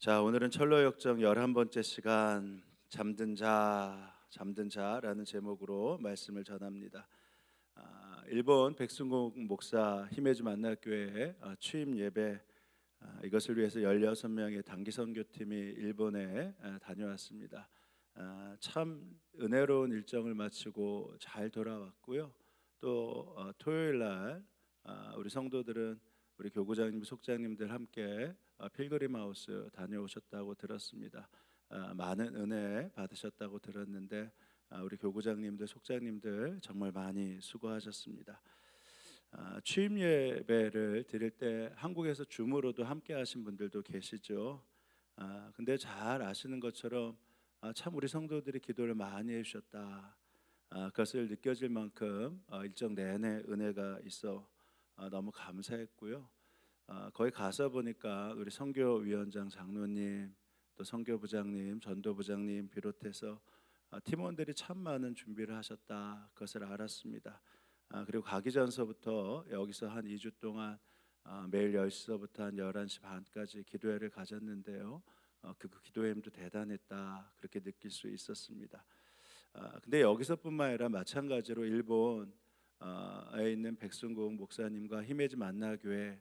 자, 오늘은 철로 역정 11번째 시간 잠든 자라는 제목으로 말씀을 전합니다. 일본 백승국 목사 히메즈 만나교회 취임 예배 이것을 위해서 16명의 단기 선교팀이 일본에 다녀왔습니다. 참 은혜로운 일정을 마치고 잘 돌아왔고요. 또 토요일 날 우리 성도들은 우리 교구장님, 속장님들 함께 필그림 하우스 다녀오셨다고 들었습니다. 많은 은혜 받으셨다고 들었는데 우리 교구장님들, 속장님들 정말 많이 수고하셨습니다. 취임 예배를 드릴 때 한국에서 줌으로도 함께 하신 분들도 계시죠. 근데 잘 아시는 것처럼 참 우리 성도들이 기도를 많이 해주셨다. 그것을 느껴질 만큼 일정 내내 은혜가 있어 너무 감사했고요. 거기 가서 보니까 우리 선교위원장 장로님, 또 선교부장님, 전도부장님 비롯해서 팀원들이 참 많은 준비를 하셨다. 그것을 알았습니다. 그리고 가기 전서부터 여기서 한 2주 동안 매일 10시서부터 한 11시 반까지 기도회를 가졌는데요. 그 기도회도 대단했다. 그렇게 느낄 수 있었습니다. 근데 여기서뿐만 아니라 마찬가지로 일본에 있는 백승국 목사님과 히메지 만나교회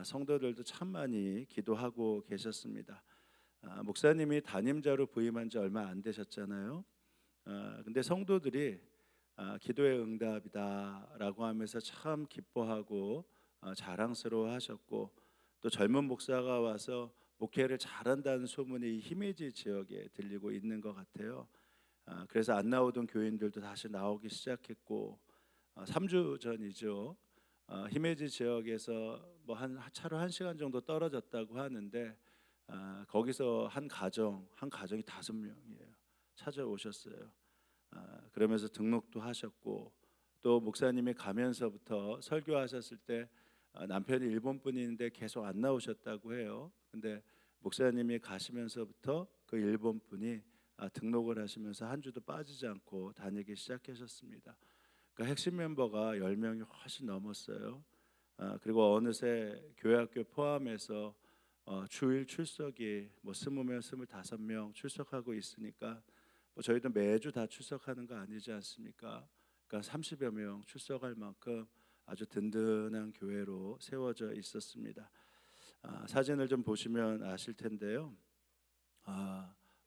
성도들도 참 많이 기도하고 계셨습니다. 목사님이 담임자로 부임한 지 얼마 안 되셨잖아요. 근데 성도들이 기도의 응답이다라고 하면서 참 기뻐하고 자랑스러워하셨고, 또 젊은 목사가 와서 목회를 잘한다는 소문이 히메지 지역에 들리고 있는 것 같아요. 그래서 안 나오던 교인들도 다시 나오기 시작했고, 3주 전이죠. 히메지 지역에서 뭐 한 차로 1시간 정도 떨어졌다고 하는데 거기서 한 가정이 5명이에요. 찾아오셨어요. 그러면서 등록도 하셨고, 또 목사님이 가면서부터 설교하셨을 때 남편이 일본 분인데 계속 안 나오셨다고 해요. 근데 목사님이 가시면서부터 그 일본 분이 등록을 하시면서 한 주도 빠지지 않고 다니기 시작하셨습니다. 그러니까 핵심 멤버가 10명이 훨씬 넘었어요. 그리고 어느새 교회학교 포함해서 주일 출석이 뭐 20명, 25명 출석하고 있으니까 뭐 저희도 매주 다 출석하는 거 아니지 않습니까? 그러니까 30여 명 출석할 만큼 아주 든든한 교회로 세워져 있었습니다. 사진을 좀 보시면 아실 텐데요.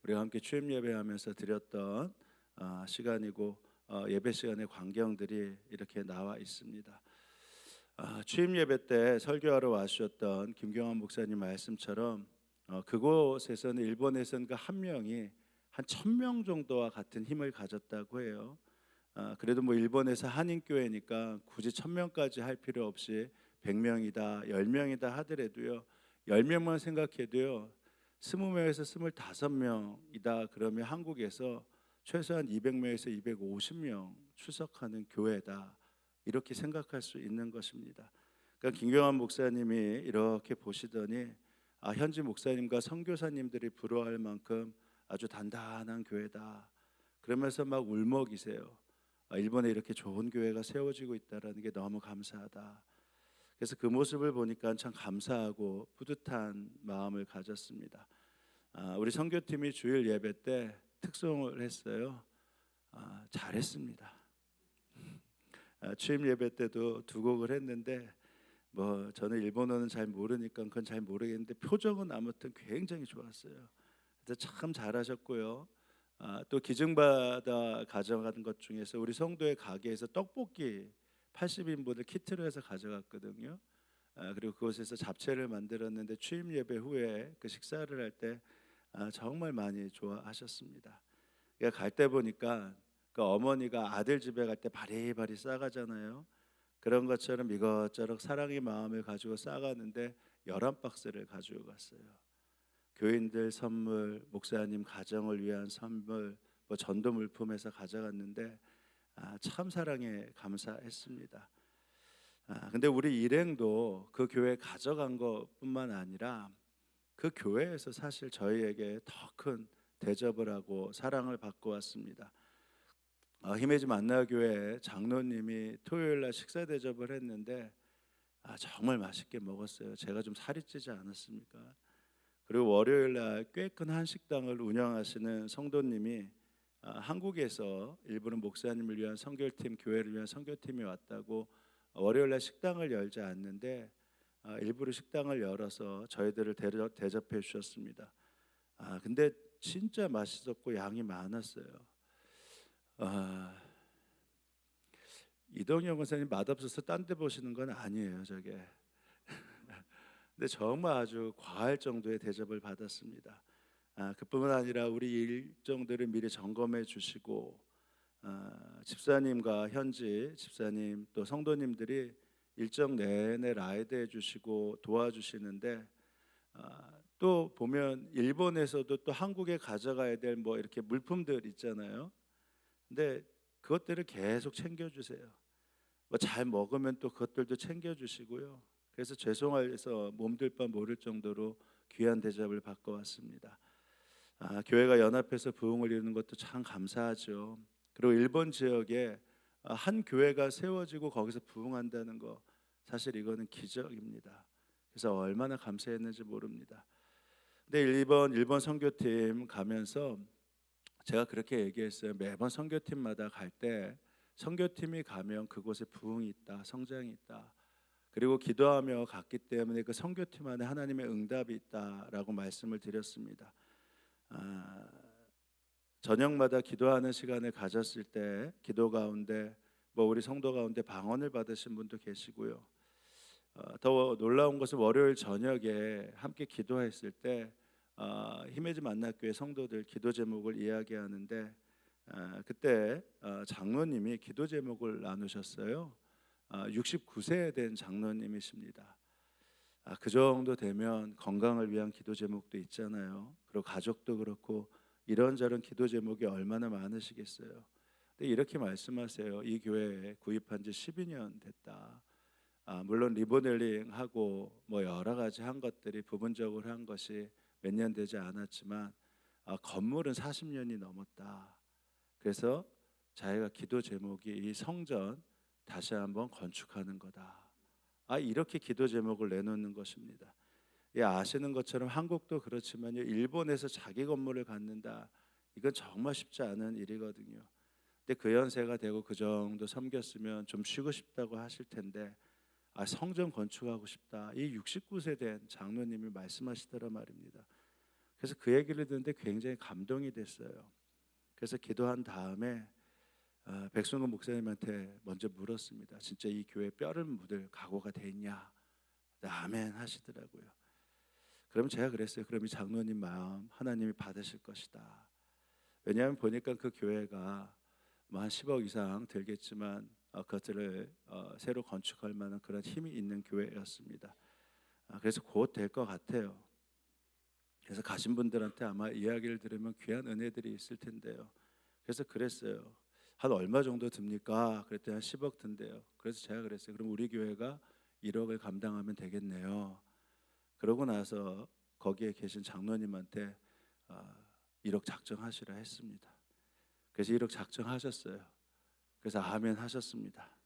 우리가 함께 취임 예배하면서 드렸던 시간이고, 예배 시간의 광경들이 이렇게 나와 있습니다. 취임 예배 때 설교하러 와주셨던 김경환 목사님 말씀처럼 그곳에서는 일본에서는 그 한 명이 한 1,000명 정도와 같은 힘을 가졌다고 해요. 그래도 뭐 일본에서 한인교회니까 굳이 1,000명까지 할 필요 없이 100명이다, 10명이다 하더라도요, 10명만 생각해도요, 20명에서 25명이다 그러면 한국에서 최소한 200명에서 250명 출석하는 교회다, 이렇게 생각할 수 있는 것입니다. 그러니까 김경환 목사님이 이렇게 보시더니 현지 목사님과 선교사님들이 부러워할 만큼 아주 단단한 교회다, 그러면서 막 울먹이세요. 일본에 이렇게 좋은 교회가 세워지고 있다는 게 너무 감사하다. 그래서 그 모습을 보니까 참 감사하고 뿌듯한 마음을 가졌습니다. 우리 선교팀이 주일 예배 때 특송을 했어요. 잘했습니다. 취임 예배 때도 2곡을 했는데 뭐 저는 일본어는 잘 모르니까 그건 잘 모르겠는데 표정은 아무튼 굉장히 좋았어요. 그래서 참 잘하셨고요. 또 기증받아 가져간 것 중에서 우리 성도의 가게에서 떡볶이 80인분을 키트로 해서 가져갔거든요. 그리고 그곳에서 잡채를 만들었는데 취임 예배 후에 그 식사를 할 때 정말 많이 좋아하셨습니다. 그러니까 갈 때 보니까 그 어머니가 아들 집에 갈 때 바리바리 싸가잖아요. 그런 것처럼 이것저것 사랑의 마음을 가지고 싸가는데 11박스를 가지고 갔어요. 교인들 선물, 목사님 가정을 위한 선물, 뭐 전도 물품에서 가져갔는데 참 사랑에 감사했습니다. 근데 우리 일행도 그 교회 가져간 것뿐만 아니라 그 교회에서 사실 저희에게 더 큰 대접을 하고 사랑을 받고 왔습니다. 히메지 만나교회 장로님이 토요일 날 식사 대접을 했는데 정말 맛있게 먹었어요. 제가 좀 살이 찌지 않았습니까? 그리고 월요일 날 꽤 큰 한식당을 운영하시는 성도님이 한국에서 일부는 목사님을 위한 선교팀, 교회를 위한 선교팀이 왔다고 월요일 날 식당을 열지 않는데 일부러 식당을 열어서 저희들을 대접해 주셨습니다. 근데 진짜 맛있었고 양이 많았어요. 아, 이동영 권사님 맛없어서 딴 데 보시는 건 아니에요, 저게. 근데 정말 아주 과할 정도의 대접을 받았습니다. 그뿐만 아니라 우리 일정들을 미리 점검해 주시고 집사님과 현지 집사님 또 성도님들이 일정 내내 라이드해 주시고 도와주시는데 또 보면 일본에서도 또 한국에 가져가야 될 뭐 이렇게 물품들 있잖아요. 근데 그것들을 계속 챙겨주세요. 뭐 잘 먹으면 또 그것들도 챙겨주시고요. 그래서 죄송해서 몸둘 바 모를 정도로 귀한 대접을 받고 왔습니다. 교회가 연합해서 부흥을 이루는 것도 참 감사하죠. 그리고 일본 지역에 한 교회가 세워지고 거기서 부흥한다는 거 사실 이거는 기적입니다. 그래서 얼마나 감사했는지 모릅니다. 근데 일본 선교팀 가면서 제가 그렇게 얘기했어요. 매번 선교팀마다 갈 때 선교팀이 가면 그곳에 부흥이 있다, 성장이 있다. 그리고 기도하며 갔기 때문에 그 선교팀 안에 하나님의 응답이 있다라고 말씀을 드렸습니다. 아, 저녁마다 기도하는 시간을 가졌을 때 기도 가운데 뭐 우리 성도 가운데 방언을 받으신 분도 계시고요. 더 놀라운 것은 월요일 저녁에 함께 기도했을 때 힘의 집 만날교회 성도들 기도 제목을 이야기하는데 그때 장로님이 기도 제목을 나누셨어요. 69세 된 장로님이십니다. 그 정도 되면 건강을 위한 기도 제목도 있잖아요. 그리고 가족도 그렇고 이런저런 기도 제목이 얼마나 많으시겠어요. 근데 이렇게 말씀하세요. 이 교회에 구입한 지 12년 됐다. 물론 리모델링하고 뭐 여러 가지 한 것들이 부분적으로 한 것이 몇 년 되지 않았지만 건물은 40년이 넘었다. 그래서 자기가 기도 제목이 이 성전 다시 한번 건축하는 거다. 이렇게 기도 제목을 내놓는 것입니다. 아시는 것처럼 한국도 그렇지만요, 일본에서 자기 건물을 갖는다. 이건 정말 쉽지 않은 일이거든요. 근데 그 연세가 되고 그 정도 섬겼으면 좀 쉬고 싶다고 하실 텐데 성전 건축하고 싶다. 이 69세 된 장로님이 말씀하시더라 말입니다. 그래서 그 얘기를 듣는데 굉장히 감동이 됐어요. 그래서 기도한 다음에 백승훈 목사님한테 먼저 물었습니다. 진짜 이 교회 뼈를 묻을 각오가 돼 있냐? 아멘 하시더라고요. 그럼 제가 그랬어요. 그럼 이 장로님 마음 하나님이 받으실 것이다. 왜냐하면 보니까 그 교회가 뭐 한 10억 이상 들겠지만 그것들을 새로 건축할 만한 그런 힘이 있는 교회였습니다. 그래서 곧 될 것 같아요. 그래서 가신 분들한테 아마 이야기를 들으면 귀한 은혜들이 있을 텐데요. 그래서 그랬어요. 한 얼마 정도 듭니까? 그랬더니 한 10억 든대요. 그래서 제가 그랬어요. 그럼 우리 교회가 1억을 감당하면 되겠네요. 그러고 나서 거기에 계신 장로님한테 1억 작정하시라 했습니다. 그래서 1억 작정하셨어요. 그래서 아멘 하셨습니다.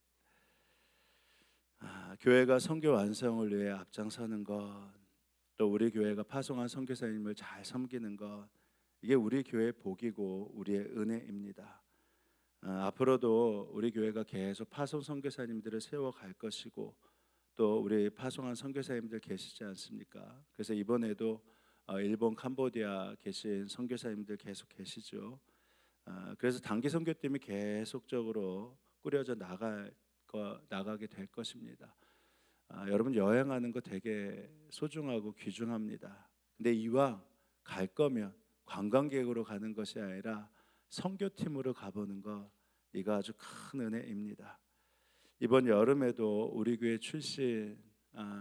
교회가 선교 완성을 위해 앞장서는 것, 또 우리 교회가 파송한 선교사님을 잘 섬기는 것, 이게 우리 교회의 복이고 우리의 은혜입니다. 앞으로도 우리 교회가 계속 파송 선교사님들을 세워갈 것이고 또 우리 파송한 선교사님들 계시지 않습니까? 그래서 이번에도 일본 캄보디아 계신 선교사님들 계속 계시죠. 그래서 단기 선교팀이 계속적으로 꾸려져 나가게 될 것입니다. 여러분 여행하는 거 되게 소중하고 귀중합니다. 근데 이왕 갈 거면 관광객으로 가는 것이 아니라 선교팀으로 가보는 거, 이거 아주 큰 은혜입니다. 이번 여름에도 우리 교회 출신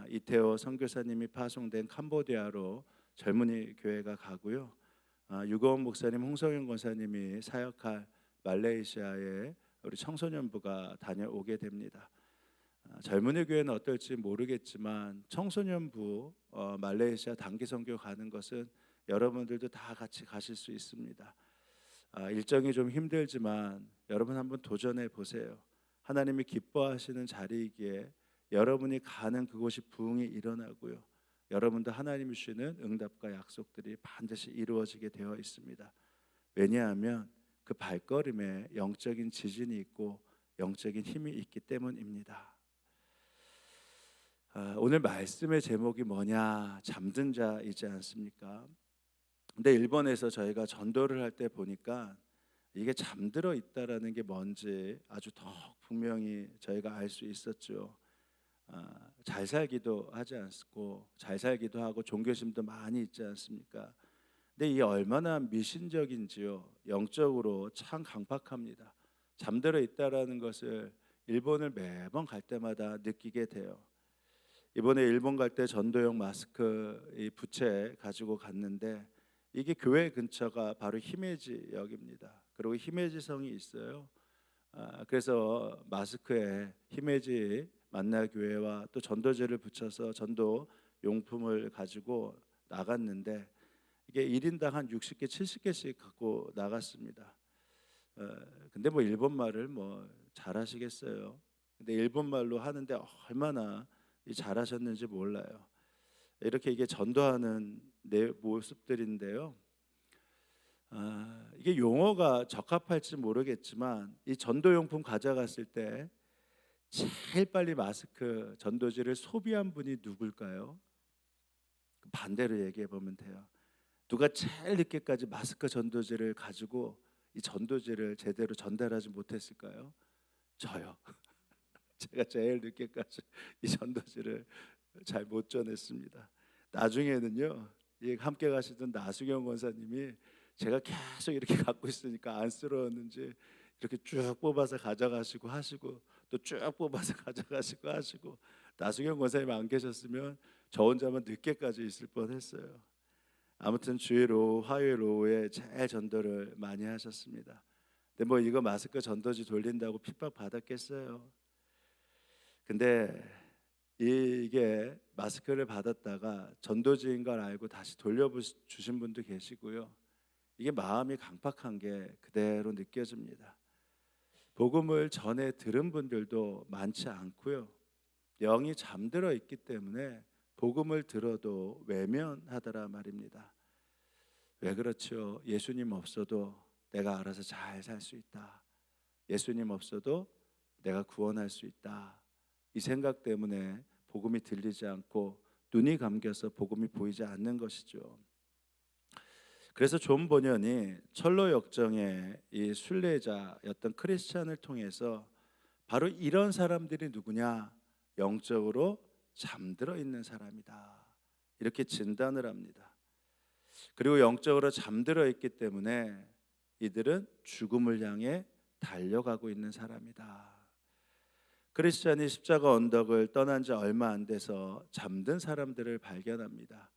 이태호 선교사님이 파송된 캄보디아로 젊은이 교회가 가고요. 유거원 목사님, 홍성현 권사님이 사역할 말레이시아에 우리 청소년부가 다녀오게 됩니다. 젊은이 교회는 어떨지 모르겠지만 청소년부 말레이시아 단기 선교 가는 것은 여러분들도 다 같이 가실 수 있습니다. 일정이 좀 힘들지만 여러분 한번 도전해 보세요. 하나님이 기뻐하시는 자리이기에 여러분이 가는 그곳이 부흥이 일어나고요. 여러분도 하나님이 주시는 응답과 약속들이 반드시 이루어지게 되어 있습니다. 왜냐하면 그 발걸음에 영적인 지진이 있고 영적인 힘이 있기 때문입니다. 오늘 말씀의 제목이 뭐냐? 잠든 자이지 않습니까? 근데 일본에서 저희가 전도를 할 때 보니까 이게 잠들어 있다라는 게 뭔지 아주 더 분명히 저희가 알 수 있었죠. 잘 살기도 하지 않고 잘 살기도 하고 종교심도 많이 있지 않습니까? 근데 이 얼마나 미신적인지요. 영적으로 참 강팍합니다. 잠들어 있다라는 것을 일본을 매번 갈 때마다 느끼게 돼요. 이번에 일본 갈 때 전도용 마스크 이 부채 가지고 갔는데 이게 교회 근처가 바로 히메지역입니다. 그리고 히메지성이 있어요. 그래서 마스크에 히메지 만나교회와 또 전도제를 붙여서 전도 용품을 가지고 나갔는데 이게 1인당 한 60개, 70개씩 갖고 나갔습니다. 근데 뭐 일본 말을 뭐 잘하시겠어요. 근데 일본 말로 하는데 얼마나 잘하셨는지 몰라요. 이렇게 이게 전도하는 내 모습들인데요. 이게 용어가 적합할지 모르겠지만 이 전도용품 가져갔을 때 제일 빨리 마스크 전도지를 소비한 분이 누굴까요? 반대로 얘기해 보면 돼요. 누가 제일 늦게까지 마스크 전도지를 가지고 이 전도지를 제대로 전달하지 못했을까요? 저요. 제가 제일 늦게까지 이 전도지를 잘 못 전했습니다. 나중에는요, 함께 가시던 나수경 권사님이 제가 계속 이렇게 갖고 있으니까 안쓰러웠는지 이렇게 쭉 뽑아서 가져가시고 하시고 또 쭉 뽑아서 가져가시고 하시고 나수경 권사님 안 계셨으면 저 혼자만 늦게까지 있을 뻔했어요. 아무튼 주일 오후 화요일 오후에 제일 전도를 많이 하셨습니다. 근데 뭐 이거 마스크 전도지 돌린다고 핍박 받았겠어요. 근데 이게 마스크를 받았다가 전도지인 걸 알고 다시 돌려주신 분도 계시고요. 이게 마음이 강팍한 게 그대로 느껴집니다. 복음을 전에 들은 분들도 많지 않고요. 영이 잠들어 있기 때문에 복음을 들어도 외면하더라 말입니다. 왜 그렇죠? 예수님 없어도 내가 알아서 잘 살 수 있다. 예수님 없어도 내가 구원할 수 있다. 이 생각 때문에 복음이 들리지 않고 눈이 감겨서 복음이 보이지 않는 것이죠. 그래서 존 버년이 철로 역정의 이 순례자였던 크리스찬을 통해서 바로 이런 사람들이 누구냐? 영적으로 잠들어 있는 사람이다. 이렇게 진단을 합니다. 그리고 영적으로 잠들어 있기 때문에 이들은 죽음을 향해 달려가고 있는 사람이다. 크리스찬이 십자가 언덕을 떠난 지 얼마 안 돼서 잠든 사람들을 발견합니다.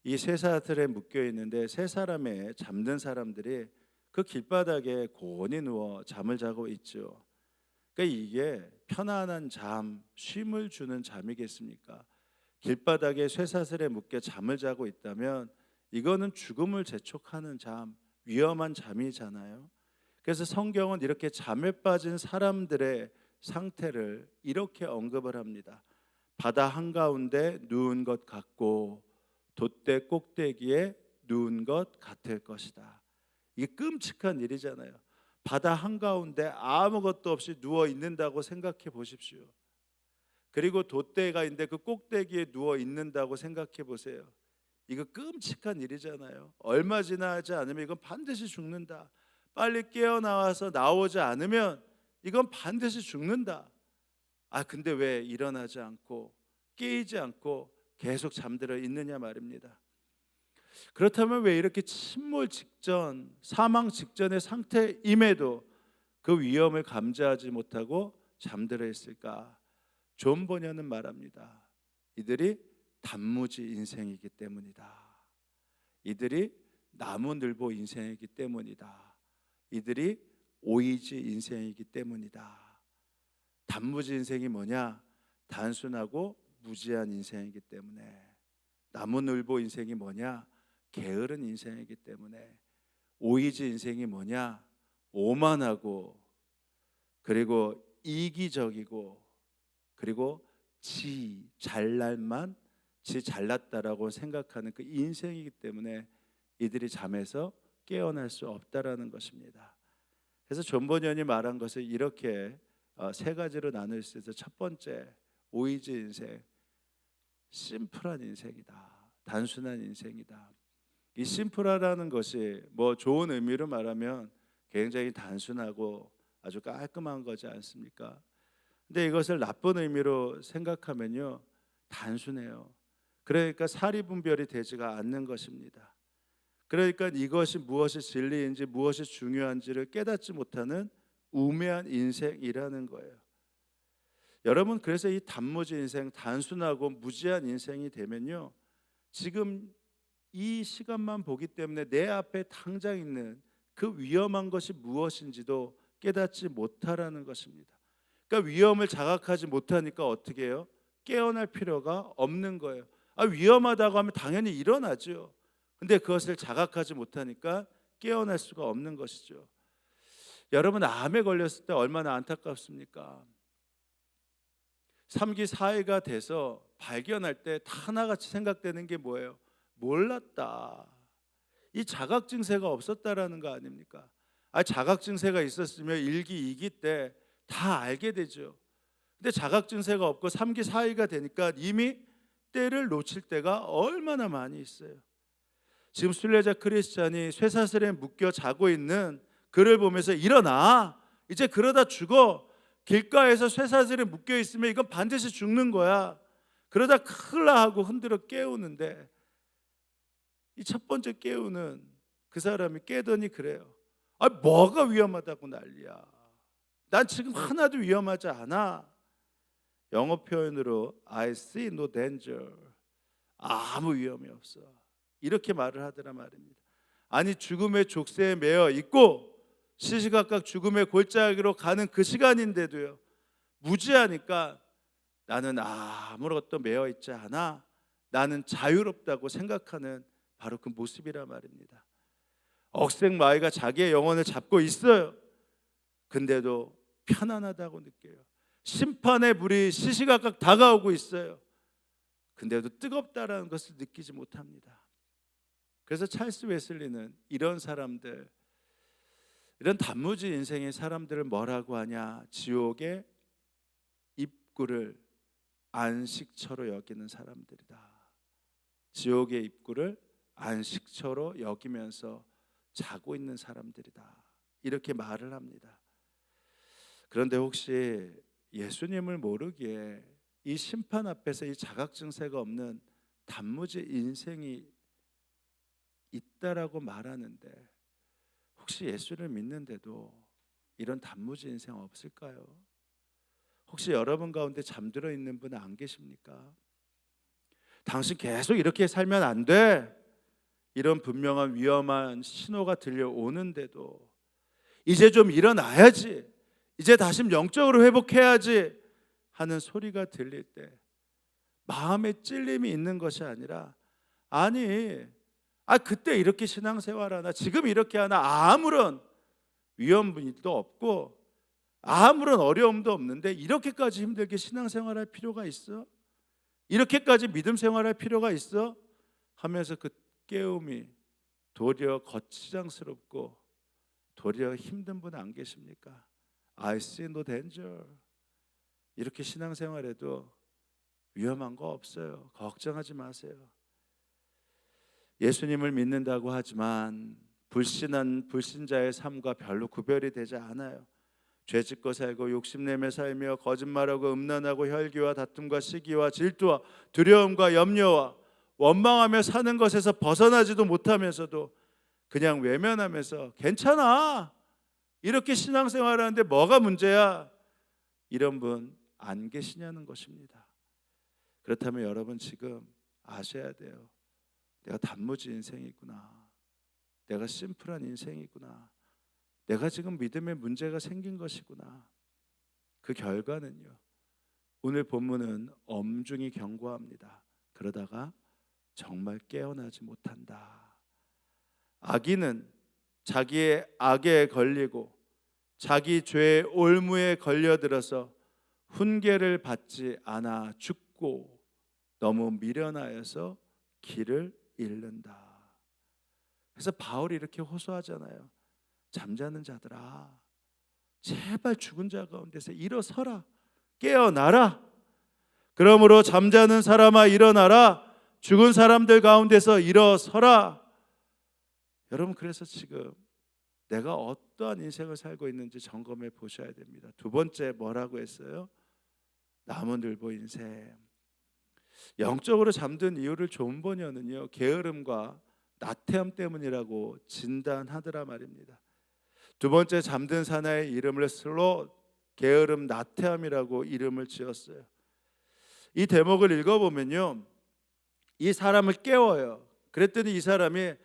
이 쇠사슬에 묶여 있는데 세 사람의 잠든 사람들이 그 길바닥에 고온히 누워 잠을 자고 있죠. 그러니까 이게 편안한 잠, 쉼을 주는 잠이겠습니까? 길바닥에 쇠사슬에 묶여 잠을 자고 있다면 이거는 죽음을 재촉하는 잠, 위험한 잠이잖아요. 그래서 성경은 이렇게 잠에 빠진 사람들의 상태를 이렇게 언급을 합니다. 바다 한가운데 누운 것 같고 돛대 꼭대기에 누운 것 같을 것이다. 이게 끔찍한 일이잖아요. 바다 한가운데 아무것도 없이 누워 있는다고 생각해 보십시오. 그리고 돛대가 있는데 그 꼭대기에 누워 있는다고 생각해 보세요. 이거 끔찍한 일이잖아요. 얼마 지나지 않으면 이건 반드시 죽는다. 빨리 깨어나와서 나오지 않으면 이건 반드시 죽는다. 근데 왜 일어나지 않고 깨이지 않고 계속 잠들어 있느냐 말입니다. 그렇다면 왜 이렇게 침몰 직전, 사망 직전의 상태임에도 그 위험을 감지하지 못하고 잠들어 있을까? 존 버년은 말합니다. 이들이 단무지 인생이기 때문이다. 이들이 나무늘보 인생이기 때문이다. 이들이 오이지 인생이기 때문이다. 단무지 인생이 뭐냐? 단순하고 무지한 인생이기 때문에. 나무늘보 인생이 뭐냐? 게으른 인생이기 때문에. 오이지 인생이 뭐냐? 오만하고 그리고 이기적이고 그리고 잘날만 지 잘났다라고 생각하는 그 인생이기 때문에 이들이 잠에서 깨어날 수 없다라는 것입니다. 그래서 존 버년이 말한 것을 이렇게 세 가지로 나눌 수 있어서, 첫 번째, 오이지 인생, 심플한 인생이다. 단순한 인생이다. 이 심플하다는 것이 뭐 좋은 의미로 말하면 굉장히 단순하고 아주 깔끔한 거지 않습니까? 근데 이것을 나쁜 의미로 생각하면요, 단순해요. 그러니까 사리분별이 되지가 않는 것입니다. 그러니까 이것이 무엇이 진리인지 무엇이 중요한지를 깨닫지 못하는 우매한 인생이라는 거예요. 여러분, 그래서 이 단무지 인생, 단순하고 무지한 인생이 되면요, 지금 이 시간만 보기 때문에 내 앞에 당장 있는 그 위험한 것이 무엇인지도 깨닫지 못하라는 것입니다. 그러니까 위험을 자각하지 못하니까 어떻게 해요? 깨어날 필요가 없는 거예요. 위험하다고 하면 당연히 일어나죠. 근데 그것을 자각하지 못하니까 깨어날 수가 없는 것이죠. 여러분, 암에 걸렸을 때 얼마나 안타깝습니까? 3기 4회가 돼서 발견할 때 하나같이 생각되는 게 뭐예요? 몰랐다. 이 자각 증세가 없었다라는 거 아닙니까? 자각 증세가 있었으면 1기 2기 때 다 알게 되죠. 근데 자각 증세가 없고 3기 4회가 되니까 이미 때를 놓칠 때가 얼마나 많이 있어요. 지금 순례자 크리스찬이 쇠사슬에 묶여 자고 있는 그를 보면서 일어나, 이제 그러다 죽어. 길가에서 쇠사슬에 묶여 있으면 이건 반드시 죽는 거야. 그러다 큰일 나 하고 흔들어 깨우는데, 이 첫 번째 깨우는 그 사람이 깨더니 그래요. 뭐가 위험하다고 난리야. 난 지금 하나도 위험하지 않아. 영어 표현으로 I see no danger. 아무 위험이 없어. 이렇게 말을 하더라 말입니다. 아니, 죽음의 족쇄에 매여 있고 시시각각 죽음의 골짜기로 가는 그 시간인데도요, 무지하니까 나는 아무것도 매여 있지 않아. 나는 자유롭다고 생각하는 바로 그 모습이라 말입니다. 억색마귀가 자기의 영혼을 잡고 있어요. 근데도 편안하다고 느껴요. 심판의 불이 시시각각 다가오고 있어요. 근데도 뜨겁다라는 것을 느끼지 못합니다. 그래서 찰스 웨슬리는 이런 사람들, 이런 단무지 인생의 사람들을 뭐라고 하냐? 지옥의 입구를 안식처로 여기는 사람들이다. 지옥의 입구를 안식처로 여기면서 자고 있는 사람들이다. 이렇게 말을 합니다. 그런데 혹시 예수님을 모르기에 이 심판 앞에서 이 자각 증세가 없는 단무지 인생이 있다라고 말하는데, 혹시 예수를 믿는데도 이런 단무지 인생 없을까요? 혹시 여러분 가운데 잠들어 있는 분 안 계십니까? 당신 계속 이렇게 살면 안 돼. 이런 분명한 위험한 신호가 들려오는데도 이제 좀 일어나야지, 이제 다시 영적으로 회복해야지 하는 소리가 들릴 때 마음에 찔림이 있는 것이 아니라, 아니, 그때 이렇게 신앙생활하나, 지금 이렇게 하나, 아무런 위험도 없고 아무런 어려움도 없는데 이렇게까지 힘들게 신앙생활할 필요가 있어? 이렇게까지 믿음 생활할 필요가 있어? 하면서 그 깨움이 도리어 거치장스럽고 도리어 힘든 분 안 계십니까? I see no danger. 이렇게 신앙생활에도 위험한 거 없어요. 걱정하지 마세요. 예수님을 믿는다고 하지만 불신한 불신자의 삶과 별로 구별이 되지 않아요. 죄짓고 살고 욕심내며 살며 거짓말하고 음란하고 혈기와 다툼과 시기와 질투와 두려움과 염려와 원망하며 사는 것에서 벗어나지도 못하면서도 그냥 외면하면서 괜찮아, 이렇게 신앙생활하는데 뭐가 문제야, 이런 분 안 계시냐는 것입니다. 그렇다면 여러분 지금 아셔야 돼요. 내가 단무지 인생이구나. 내가 심플한 인생이구나. 내가 지금 믿음에 문제가 생긴 것이구나. 그 결과는요, 오늘 본문은 엄중히 경고합니다. 그러다가 정말 깨어나지 못한다. 악인은 자기의 악에 걸리고 자기 죄의 올무에 걸려들어서 훈계를 받지 않아 죽고 너무 미련하여서 길을 잃는다. 그래서 바울이 이렇게 호소하잖아요. 잠자는 자들아, 제발 죽은 자 가운데서 일어서라. 깨어나라. 그러므로 잠자는 사람아 일어나라. 죽은 사람들 가운데서 일어서라. 여러분, 그래서 지금 내가 어떠한 인생을 살고 있는지 점검해 보셔야 됩니다. 두 번째 뭐라고 했어요? 나무늘보 인생. 영적으로 잠든 이유를 존 번역은요, 게으름과 나태함 때문이라고 진단하더라 말입니다. 두 번째 잠든 사나이의 이름을 슬롯, 게으름, 나태함이라고 이름을 지었어요. 이 대목을 읽어보면요, 이 사람을 깨워요. 그랬더니 이 사람이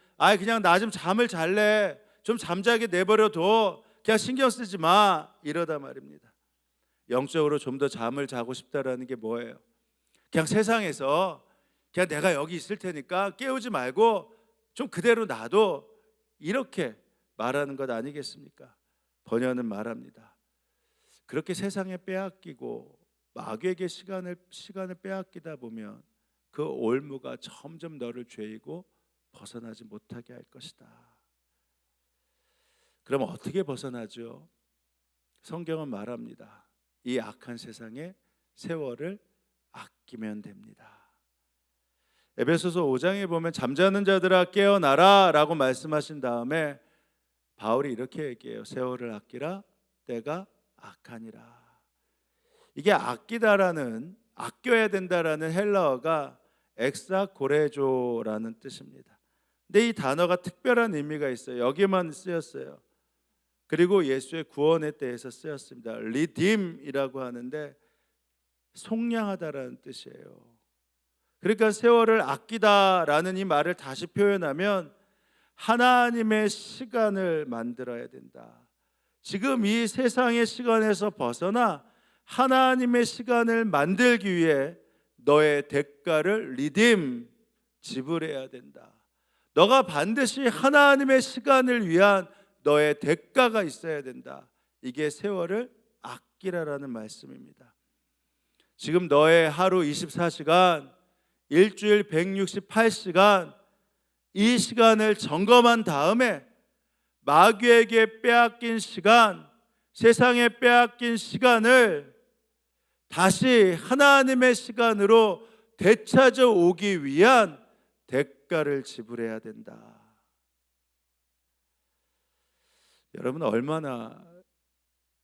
그냥 나 좀 잠을 잘래, 좀 잠자게 내버려둬, 그냥 신경 쓰지 마, 이러다 말입니다. 영적으로 좀 더 잠을 자고 싶다라는 게 뭐예요? 그냥 세상에서 그냥 내가 여기 있을 테니까 깨우지 말고 좀 그대로 놔둬, 이렇게 말하는 것 아니겠습니까? 번역은 말합니다. 그렇게 세상에 빼앗기고 마귀에게 시간을 빼앗기다 보면 그 올무가 점점 너를 죄이고 벗어나지 못하게 할 것이다. 그럼 어떻게 벗어나죠? 성경은 말합니다. 이 악한 세상에 세월을 아끼면 됩니다. 에베소서 5장에 보면 잠자는 자들아 깨어나라 라고 말씀하신 다음에 바울이 이렇게 얘기해요. 세월을 아끼라, 때가 악하니라. 이게 아끼다라는, 아껴야 된다라는 헬라어가 엑사고레조라는 뜻입니다. 근데 이 단어가 특별한 의미가 있어요. 여기만 쓰였어요. 그리고 예수의 구원에 대해서 쓰였습니다. 리딤이라고 하는데 속량하다라는 뜻이에요. 그러니까 세월을 아끼다라는 이 말을 다시 표현하면 하나님의 시간을 만들어야 된다. 지금 이 세상의 시간에서 벗어나 하나님의 시간을 만들기 위해 너의 대가를 리딤, 지불해야 된다. 너가 반드시 하나님의 시간을 위한 너의 대가가 있어야 된다. 이게 세월을 아끼라라는 말씀입니다. 지금 너의 하루 24시간, 일주일 168시간, 이 시간을 점검한 다음에 마귀에게 빼앗긴 시간, 세상에 빼앗긴 시간을 다시 하나님의 시간으로 되찾아 오기 위한 대가를 지불해야 된다. 여러분, 얼마나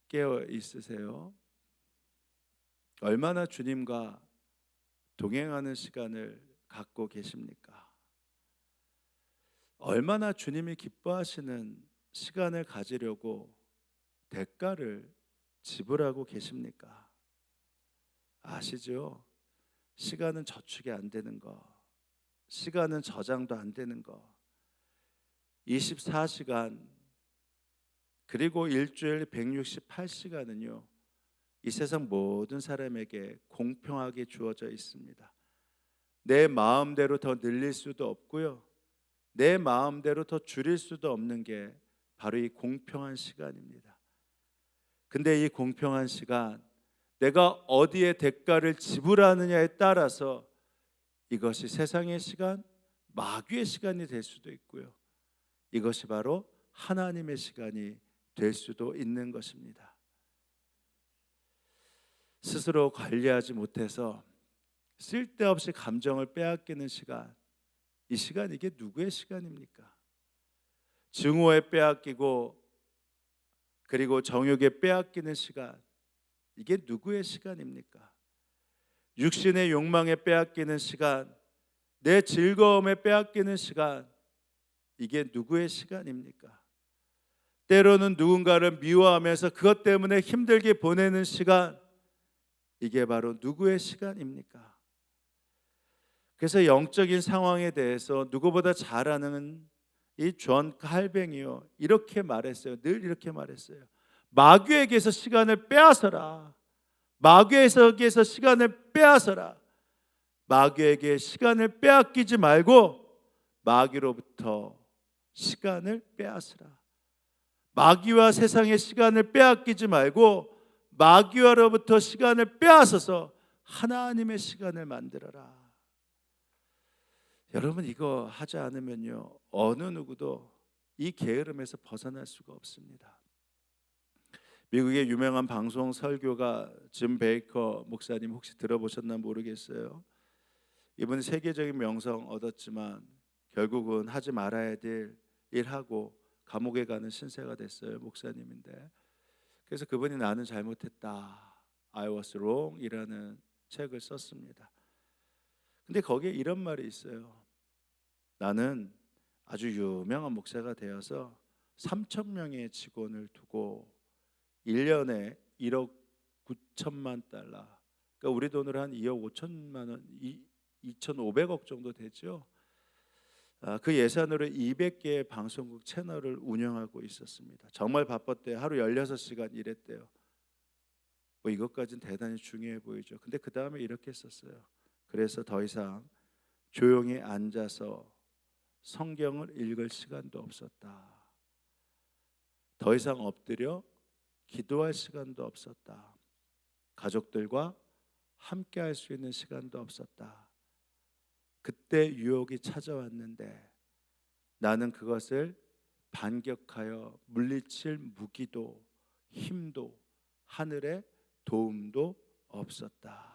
깨어 있으세요? 얼마나 주님과 동행하는 시간을 갖고 계십니까? 얼마나 주님이 기뻐하시는 시간을 가지려고 대가를 지불하고 계십니까? 아시죠? 시간은 저축이 안 되는 거, 시간은 저장도 안 되는 거, 24시간 그리고 일주일 168시간은요 이 세상 모든 사람에게 공평하게 주어져 있습니다. 내 마음대로 더 늘릴 수도 없고요, 내 마음대로 더 줄일 수도 없는 게 바로 이 공평한 시간입니다. 근데 이 공평한 시간, 내가 어디에 대가를 지불하느냐에 따라서 이것이 세상의 시간, 마귀의 시간이 될 수도 있고요, 이것이 바로 하나님의 시간이 될 수도 있는 것입니다. 스스로 관리하지 못해서 쓸데없이 감정을 빼앗기는 시간, 이 시간, 이게 누구의 시간입니까? 증오에 빼앗기고 그리고 정욕에 빼앗기는 시간, 이게 누구의 시간입니까? 육신의 욕망에 빼앗기는 시간, 내 즐거움에 빼앗기는 시간, 이게 누구의 시간입니까? 때로는 누군가를 미워하면서 그것 때문에 힘들게 보내는 시간, 이게 바로 누구의 시간입니까? 그래서 영적인 상황에 대해서 누구보다 잘 아는 이 존 칼뱅이요, 이렇게 말했어요. 늘 이렇게 말했어요. 마귀에게서 시간을 빼앗아라. 마귀에게서 시간을 빼앗아라. 마귀에게 시간을 빼앗기지 말고 마귀로부터 시간을 빼앗으라. 마귀와 세상의 시간을 빼앗기지 말고 마귀와로부터 시간을 빼앗아서 하나님의 시간을 만들어라. 여러분 이거 하지 않으면요 어느 누구도 이 게으름에서 벗어날 수가 없습니다. 미국의 유명한 방송 설교가 짐 베이커 목사님 혹시 들어보셨나 모르겠어요. 이분은 세계적인 명성 얻었지만 결국은 하지 말아야 될 일하고 감옥에 가는 신세가 됐어요. 목사님인데. 그래서 그분이 나는 잘못했다, I was wrong 이라는 책을 썼습니다. 근데 거기에 이런 말이 있어요. 나는 아주 유명한 목사가 되어서 3천 명의 직원을 두고 1년에 1억 9천만 달러, 그러니까 우리 돈으로 한 2억 5천만 원, 2,500억 정도 되죠. 그 예산으로 200개의 방송국 채널을 운영하고 있었습니다. 정말 바빴대요. 하루 16시간 일했대요. 뭐 이것까지는 대단히 중요해 보이죠. 근데 그 다음에 이렇게 썼어요. 그래서 더 이상 조용히 앉아서 성경을 읽을 시간도 없었다. 더 이상 엎드려 기도할 시간도 없었다. 가족들과 함께 할 수 있는 시간도 없었다. 그때 유혹이 찾아왔는데 나는 그것을 반격하여 물리칠 무기도 힘도 하늘의 도움도 없었다.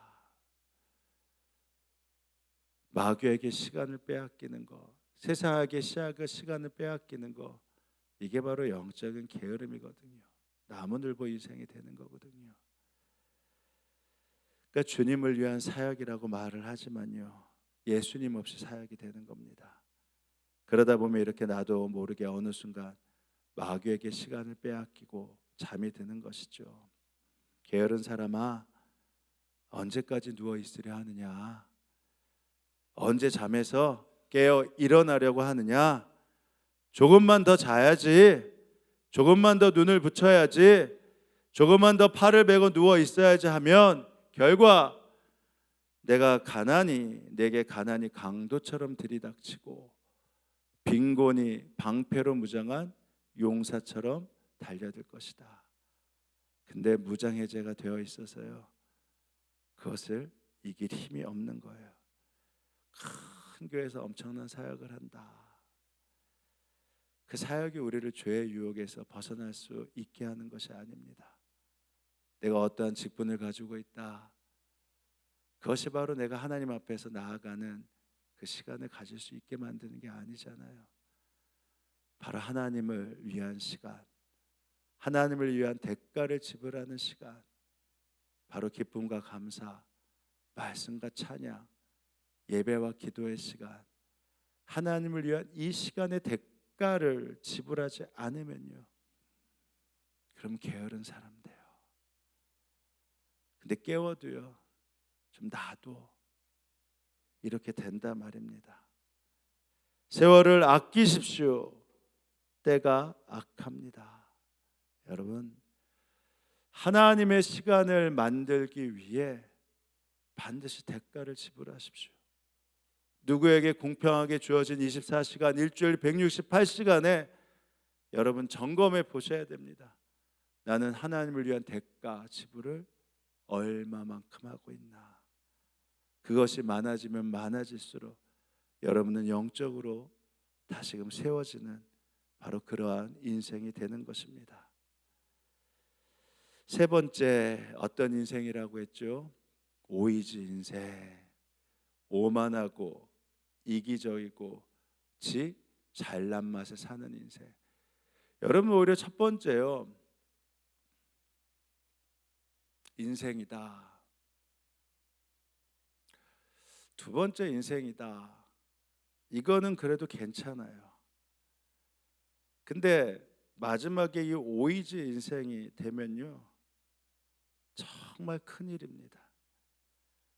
마귀에게 시간을 빼앗기는 것, 세상에게 시간을 빼앗기는 것, 이게 바로 영적인 게으름이거든요. 나무늘보 인생이 되는 거거든요. 그러니까 주님을 위한 사역이라고 말을 하지만요, 예수님 없이 사역이 되는 겁니다. 그러다 보면 이렇게 나도 모르게 어느 순간 마귀에게 시간을 빼앗기고 잠이 드는 것이죠. 게으른 사람아, 언제까지 누워 있으려 하느냐? 언제 잠에서 깨어 일어나려고 하느냐? 조금만 더 자야지, 조금만 더 눈을 붙여야지, 조금만 더 팔을 베고 누워 있어야지 하면 결과 내게 가난이 강도처럼 들이닥치고 빈곤이 방패로 무장한 용사처럼 달려들 것이다. 근데 무장해제가 되어 있어서요, 그것을 이길 힘이 없는 거예요. 큰 교회에서 엄청난 사역을 한다. 그 사역이 우리를 죄의 유혹에서 벗어날 수 있게 하는 것이 아닙니다. 내가 어떠한 직분을 가지고 있다, 그것이 바로 내가 하나님 앞에서 나아가는 그 시간을 가질 수 있게 만드는 게 아니잖아요. 바로 하나님을 위한 시간, 하나님을 위한 대가를 지불하는 시간, 바로 기쁨과 감사, 말씀과 찬양, 예배와 기도의 시간, 하나님을 위한 이 시간의 대가를 지불하지 않으면요, 그럼 게으른 사람 돼요. 근데 깨워도요, 좀 놔도 이렇게 된다 말입니다. 세월을 아끼십시오. 때가 악합니다. 여러분, 하나님의 시간을 만들기 위해 반드시 대가를 지불하십시오. 누구에게 공평하게 주어진 24시간, 일주일 168시간에 여러분 점검해 보셔야 됩니다. 나는 하나님을 위한 대가 지불을 얼마만큼 하고 있나? 그것이 많아지면 많아질수록 여러분은 영적으로 다시금 세워지는 바로 그러한 인생이 되는 것입니다. 세 번째, 어떤 인생이라고 했죠? 오이지 인생. 오만하고 이기적이고 지 잘난 맛에 사는 인생. 여러분, 오히려 첫 번째요, 인생이다. 두 번째, 인생이다. 이거는 그래도 괜찮아요. 근데 마지막에 이 오이지 인생이 되면요, 정말 큰일입니다.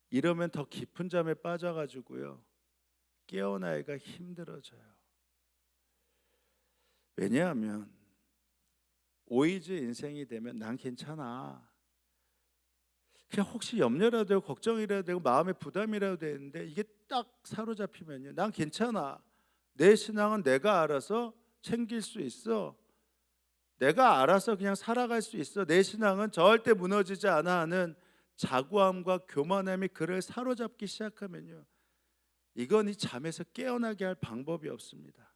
이러면 더 깊은 잠에 빠져가지고요, 깨어나기가 힘들어져요. 왜냐하면 오이지 인생이 되면 난 괜찮아, 그냥 혹시 염려라도 되고 걱정이라도 되고 마음의 부담이라도 되는데, 이게 딱 사로잡히면요, 난 괜찮아, 내 신앙은 내가 알아서 챙길 수 있어, 내가 알아서 그냥 살아갈 수 있어, 내 신앙은 절대 무너지지 않아 하는 자구함과 교만함이 그를 사로잡기 시작하면요, 이건 이 잠에서 깨어나게 할 방법이 없습니다.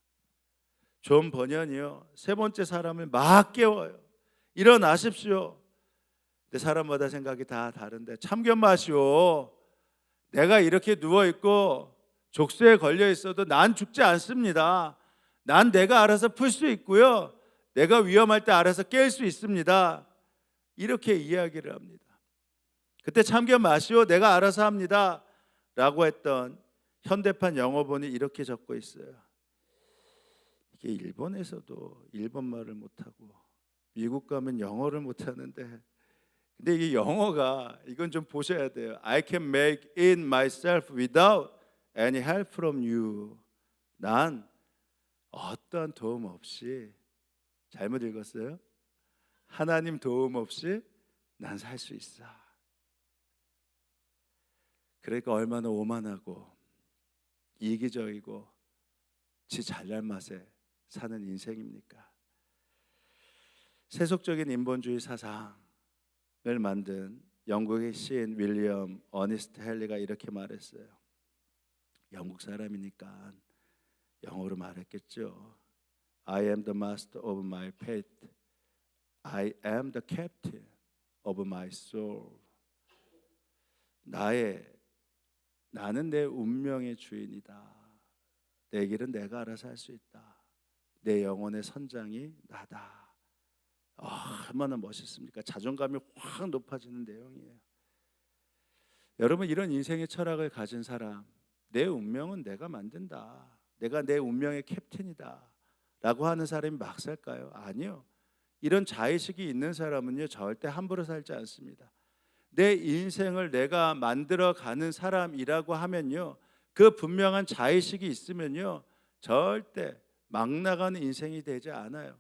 존 버년이요, 세 번째 사람을 막 깨워요. 일어나십시오. 근데 사람마다 생각이 다 다른데, 참견 마시오. 내가 이렇게 누워있고 족쇄에 걸려 있어도 난 죽지 않습니다. 난 내가 알아서 풀 수 있고요, 내가 위험할 때 알아서 깰 수 있습니다. 이렇게 이야기를 합니다. 그때 참견 마시오, 내가 알아서 합니다 라고 했던 현대판 영어본이 이렇게 적고 있어요. 이게 일본에서도 일본말을 못하고 미국 가면 영어를 못하는데, 근데 이게 영어가, 이건 좀 보셔야 돼요. I can make it myself without any help from you. 난 어떤 도움 없이, 잘못 읽었어요? 하나님 도움 없이 난 살 수 있어. 그러니까 얼마나 오만하고 이기적이고 지 잘날 맛에 사는 인생입니까? 세속적인 인본주의 사상을 만든 영국의 시인 윌리엄 어니스트 헨리가 이렇게 말했어요. 영국 사람이니까 영어로 말했겠죠. I am the master of my fate. I am the captain of my soul. 나는 내 운명의 주인이다. 내 길은 내가 알아서 할 수 있다. 내 영혼의 선장이 나다. 얼마나 멋있습니까? 자존감이 확 높아지는 내용이에요. 여러분, 이런 인생의 철학을 가진 사람, 내 운명은 내가 만든다, 내가 내 운명의 캡틴이다 라고 하는 사람이 막 살까요? 아니요. 이런 자의식이 있는 사람은요, 절대 함부로 살지 않습니다. 내 인생을 내가 만들어가는 사람이라고 하면요, 그 분명한 자의식이 있으면요, 절대 막 나가는 인생이 되지 않아요.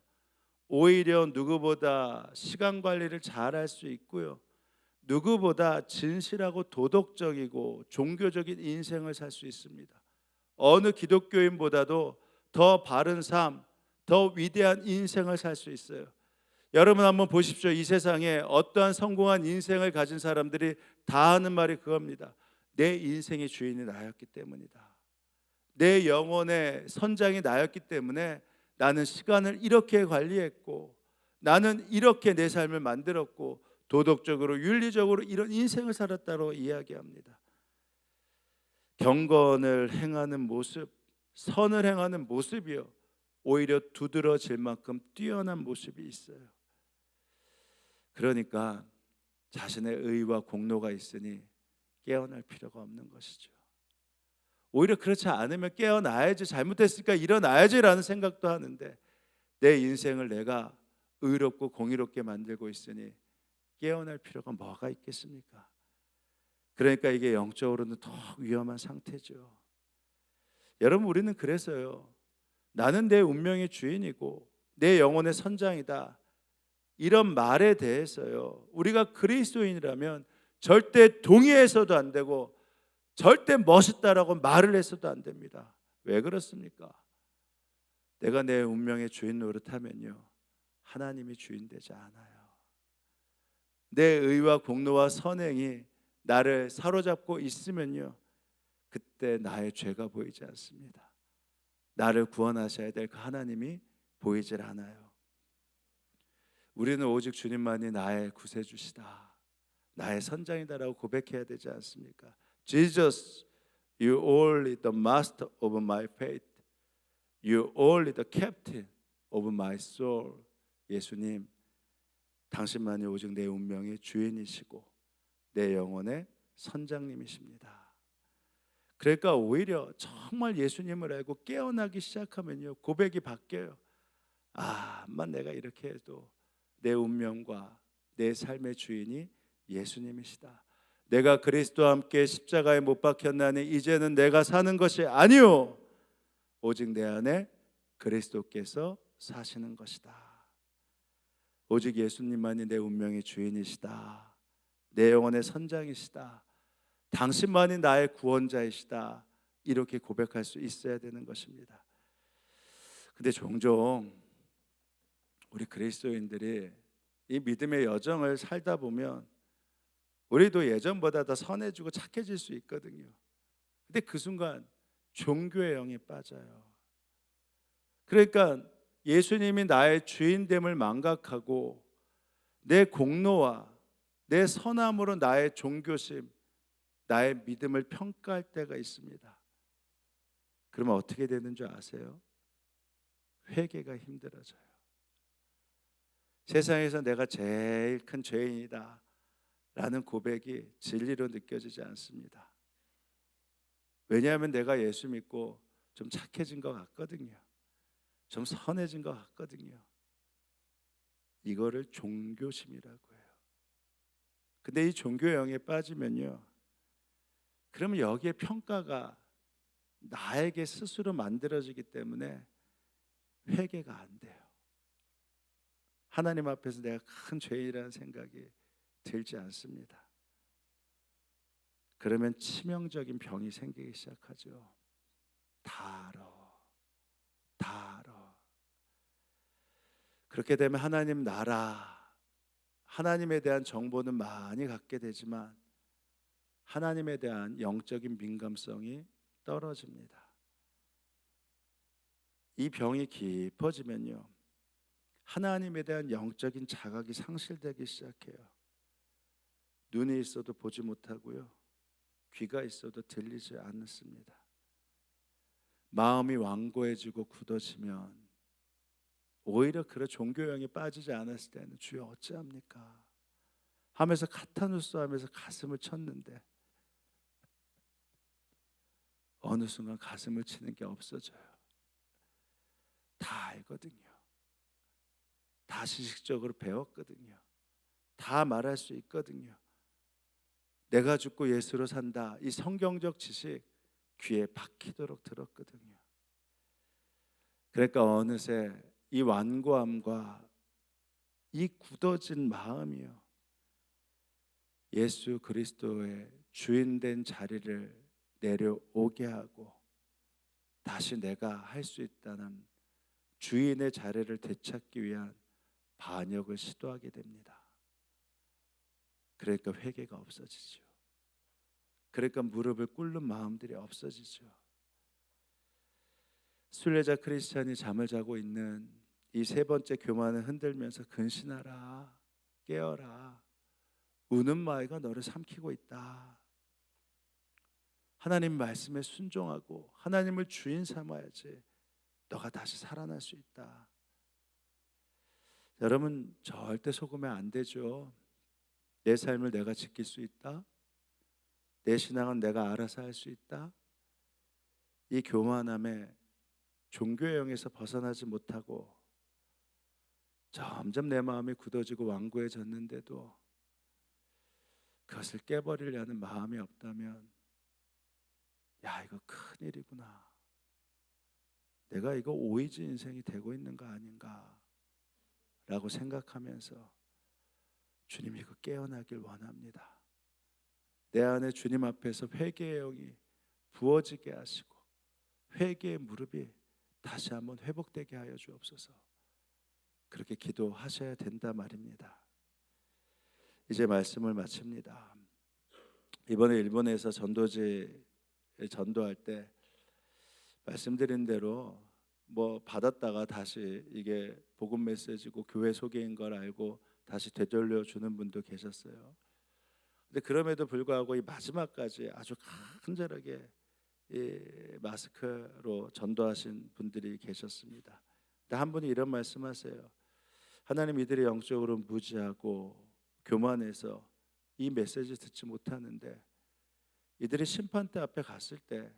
오히려 누구보다 시간 관리를 잘할 수 있고요, 누구보다 진실하고 도덕적이고 종교적인 인생을 살 수 있습니다. 어느 기독교인보다도 더 바른 삶, 더 위대한 인생을 살 수 있어요. 여러분 한번 보십시오. 이 세상에 어떠한 성공한 인생을 가진 사람들이 다 하는 말이 그겁니다. 내 인생의 주인이 나였기 때문이다. 내 영혼의 선장이 나였기 때문에 나는 시간을 이렇게 관리했고, 나는 이렇게 내 삶을 만들었고, 도덕적으로 윤리적으로 이런 인생을 살았다고 이야기합니다. 경건을 행하는 모습, 선을 행하는 모습이요, 오히려 두드러질 만큼 뛰어난 모습이 있어요. 그러니까 자신의 의와 공로가 있으니 깨어날 필요가 없는 것이죠. 오히려 그렇지 않으면 깨어나야지, 잘못했으니까 일어나야지라는 생각도 하는데, 내 인생을 내가 의롭고 공의롭게 만들고 있으니 깨어날 필요가 뭐가 있겠습니까? 그러니까 이게 영적으로는 더 위험한 상태죠. 여러분, 우리는 그래서요, 나는 내 운명의 주인이고 내 영혼의 선장이다, 이런 말에 대해서요, 우리가 그리스도인이라면 절대 동의해서도 안 되고 절대 멋있다라고 말을 해서도 안 됩니다. 왜 그렇습니까? 내가 내 운명의 주인 노릇하면요, 하나님이 주인 되지 않아요. 내 의와 공로와 선행이 나를 사로잡고 있으면요, 그때 나의 죄가 보이지 않습니다. 나를 구원하셔야 될 그 하나님이 보이질 않아요. 우리는 오직 주님만이 나의 구세주시다, 나의 선장이다라고 고백해야 되지 않습니까? Jesus, you only the master of my fate. You only the captain of my soul. 예수님, 당신만이 오직 내 운명의 주인이시고 내 영혼의 선장님이십니다. 그러니까 오히려 정말 예수님을 알고 깨어나기 시작하면요, 고백이 바뀌어요. 암만 내가 이렇게 해도 내 운명과 내 삶의 주인이 예수님이시다. 내가 그리스도와 함께 십자가에 못 박혔나니 이제는 내가 사는 것이 아니요 오직 내 안에 그리스도께서 사시는 것이다. 오직 예수님만이 내 운명의 주인이시다, 내 영혼의 선장이시다, 당신만이 나의 구원자이시다, 이렇게 고백할 수 있어야 되는 것입니다. 근데 종종 우리 그리스도인들이 이 믿음의 여정을 살다 보면 우리도 예전보다 더 선해지고 착해질 수 있거든요. 근데 그 순간 종교의 영에 빠져요. 그러니까 예수님이 나의 주인됨을 망각하고 내 공로와 내 선함으로 나의 종교심, 나의 믿음을 평가할 때가 있습니다. 그러면 어떻게 되는 줄 아세요? 회개가 힘들어져요. 세상에서 내가 제일 큰 죄인이다 라는 고백이 진리로 느껴지지 않습니다. 왜냐하면 내가 예수 믿고 좀 착해진 것 같거든요. 좀 선해진 것 같거든요. 이거를 종교심이라고 해요. 근데 이 종교의 영에 빠지면요, 그러면 여기에 평가가 나에게 스스로 만들어지기 때문에 회개가 안 돼요. 하나님 앞에서 내가 큰 죄인이라는 생각이 들지 않습니다. 그러면 치명적인 병이 생기기 시작하죠. 다 알아. 그렇게 되면 하나님 나라, 하나님에 대한 정보는 많이 갖게 되지만 하나님에 대한 영적인 민감성이 떨어집니다. 이 병이 깊어지면요, 하나님에 대한 영적인 자각이 상실되기 시작해요. 눈이 있어도 보지 못하고요, 귀가 있어도 들리지 않습니다. 마음이 완고해지고 굳어지면 오히려 그런 종교형에 빠지지 않았을 때는 주여 어찌합니까? 하면서 카타누스 하면서 가슴을 쳤는데 어느 순간 가슴을 치는 게 없어져요. 다 알거든요. 다 지식적으로 배웠거든요. 다 말할 수 있거든요. 내가 죽고 예수로 산다, 이 성경적 지식 귀에 박히도록 들었거든요. 그러니까 어느새 이 완고함과 이 굳어진 마음이요, 예수 그리스도의 주인된 자리를 내려오게 하고 다시 내가 할 수 있다는 주인의 자리를 되찾기 위한 반역을 시도하게 됩니다. 그러니까 회개가 없어지죠. 그러니까 무릎을 꿇는 마음들이 없어지죠. 순례자 크리스찬이 잠을 자고 있는 이 세 번째 교만을 흔들면서 근신하라, 깨어라, 우는 마귀가 너를 삼키고 있다. 하나님 말씀에 순종하고 하나님을 주인 삼아야지 너가 다시 살아날 수 있다. 여러분, 절대 속으면 안 되죠. 내 삶을 내가 지킬 수 있다, 내 신앙은 내가 알아서 할 수 있다. 이 교만함에 종교의 영에서 벗어나지 못하고 점점 내 마음이 굳어지고 완고해졌는데도 그것을 깨버리려는 마음이 없다면, 야, 이거 큰일이구나, 내가 이거 오이지 인생이 되고 있는 거 아닌가 라고 생각하면서 주님, 이거 깨어나길 원합니다. 내 안에 주님 앞에서 회개의 영이 부어지게 하시고 회개의 무릎이 다시 한번 회복되게 하여 주옵소서. 그렇게 기도하셔야 된다 말입니다. 이제 말씀을 마칩니다. 이번에 일본에서 전도지에 전도할 때 말씀드린 대로 뭐 받았다가 다시 이게 복음 메시지고 교회 소개인 걸 알고 다시 되돌려 주는 분도 계셨어요. 근데 그럼에도 불구하고 이 마지막까지 아주 간절하게 이 마스크로 전도하신 분들이 계셨습니다. 근데 한 분이 이런 말씀하세요. 하나님, 이들이 영적으로 무지하고 교만해서 이 메시지 듣지 못하는데 이들이 심판대 앞에 갔을 때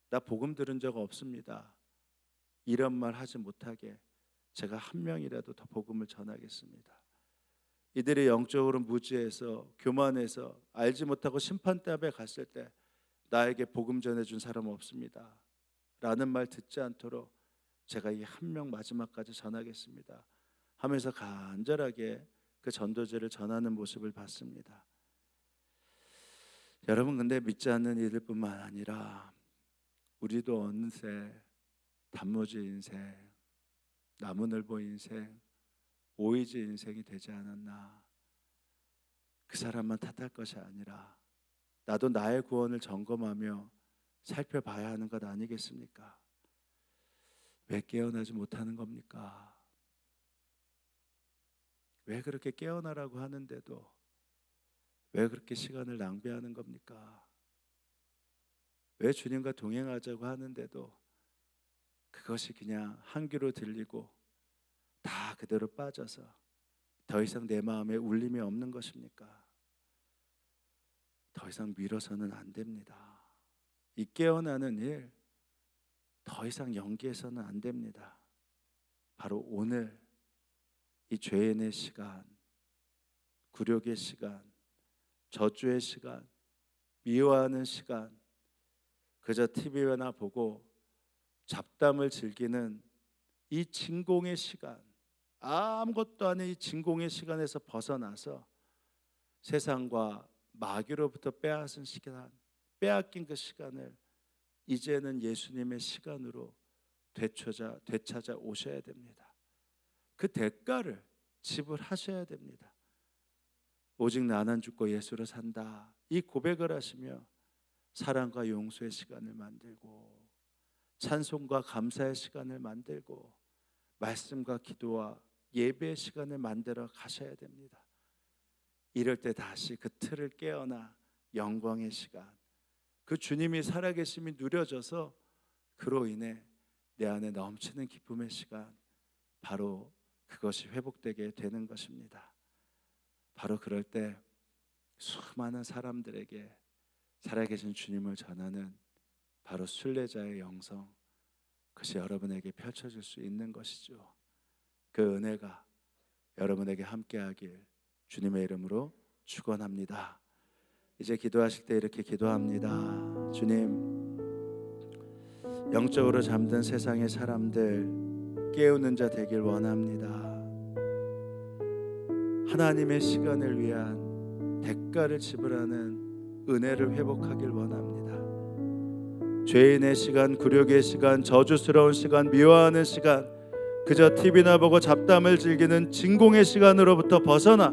나 복음 들은 적 없습니다, 이런 말 하지 못하게 제가 한 명이라도 더 복음을 전하겠습니다. 이들이 영적으로 무지해서 교만해서 알지 못하고 심판대 앞에 갔을 때 나에게 복음 전해준 사람 없습니다 라는 말 듣지 않도록 제가 이 한 명 마지막까지 전하겠습니다 하면서 간절하게 그 전도제를 전하는 모습을 봤습니다. 여러분, 근데 믿지 않는 이들뿐만 아니라 우리도 어느새 단무지 인생, 나무늘보 인생, 오이지 인생이 되지 않았나. 그 사람만 탓할 것이 아니라 나도 나의 구원을 점검하며 살펴봐야 하는 것 아니겠습니까? 왜 깨어나지 못하는 겁니까? 왜 그렇게 깨어나라고 하는데도 왜 그렇게 시간을 낭비하는 겁니까? 왜 주님과 동행하자고 하는데도 그것이 그냥 한 귀로 들리고 다 그대로 빠져서 더 이상 내 마음에 울림이 없는 것입니까? 더 이상 미뤄서는 안 됩니다. 이 깨어나는 일 더 이상 연기해서는 안 됩니다. 바로 오늘 이 죄인의 시간, 굴욕의 시간, 저주의 시간, 미워하는 시간, 그저 TV나 보고 잡담을 즐기는 이 진공의 시간, 아무것도 아닌 이 진공의 시간에서 벗어나서 세상과 마귀로부터 빼앗은 시간, 빼앗긴 그 시간을 이제는 예수님의 시간으로 되찾아 오셔야 됩니다. 그 대가를 지불하셔야 됩니다. 오직 나는 죽고 예수로 산다, 이 고백을 하시며 사랑과 용서의 시간을 만들고 찬송과 감사의 시간을 만들고 말씀과 기도와 예배의 시간을 만들어 가셔야 됩니다. 이럴 때 다시 그 틀을 깨어나 영광의 시간, 그 주님이 살아계심이 누려져서 그로 인해 내 안에 넘치는 기쁨의 시간, 바로 그것이 회복되게 되는 것입니다. 바로 그럴 때 수많은 사람들에게 살아계신 주님을 전하는 바로 순례자의 영성, 그것이 여러분에게 펼쳐질 수 있는 것이죠. 그 은혜가 여러분에게 함께하길 주님의 이름으로 축원합니다. 이제 기도하실 때 이렇게 기도합니다. 주님, 영적으로 잠든 세상의 사람들 깨우는 자 되길 원합니다. 하나님의 시간을 위한 대가를 지불하는 은혜를 회복하길 원합니다. 죄인의 시간, 굴욕의 시간, 저주스러운 시간, 미워하는 시간, 그저 TV나 보고 잡담을 즐기는 진공의 시간으로부터 벗어나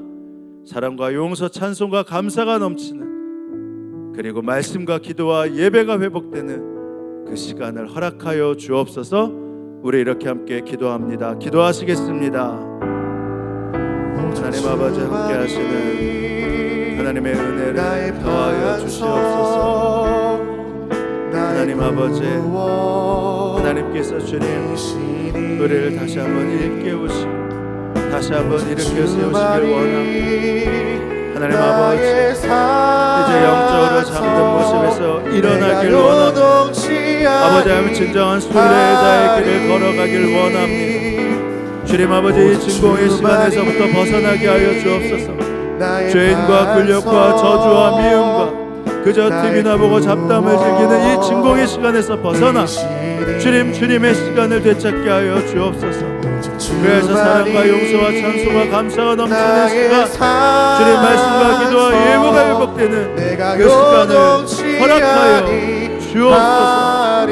사랑과 용서, 찬송과 감사가 넘치는, 그리고 말씀과 기도와 예배가 회복되는 그 시간을 허락하여 주옵소서. 우리 이렇게 함께 기도합니다. 기도하시겠습니다. 하나님 아버지, 함께 하시는 하나님의 은혜를 더하여 주시옵소서. 하나님 아버지, 하나님께서 주님 우리를 다시 한번 일깨우시고 다시 한번 일으켜 세우시길 원합니다. 하나님 아버지, 이제 영적으로 잠든 모습에서 일어나길 원합니다. 아버지 하나님, 진정한 순례자의 길을 걸어가길 원합니다. 주님 아버지, 이 진공의 시간에서부터 벗어나게 하여 주옵소서. 죄인과 굴욕과 저주와 미움과 그저 TV나 보고 잡담을 즐기는 이 진공의 시간에서 벗어나 주님의 시간을 되찾게 하여 주옵소서. 그래서 사랑과 용서와 찬송과 감사가 넘치는 시간, 주님 말씀과 기도와 예배가 회복되는 그 시간을 허락하여 주옵소서.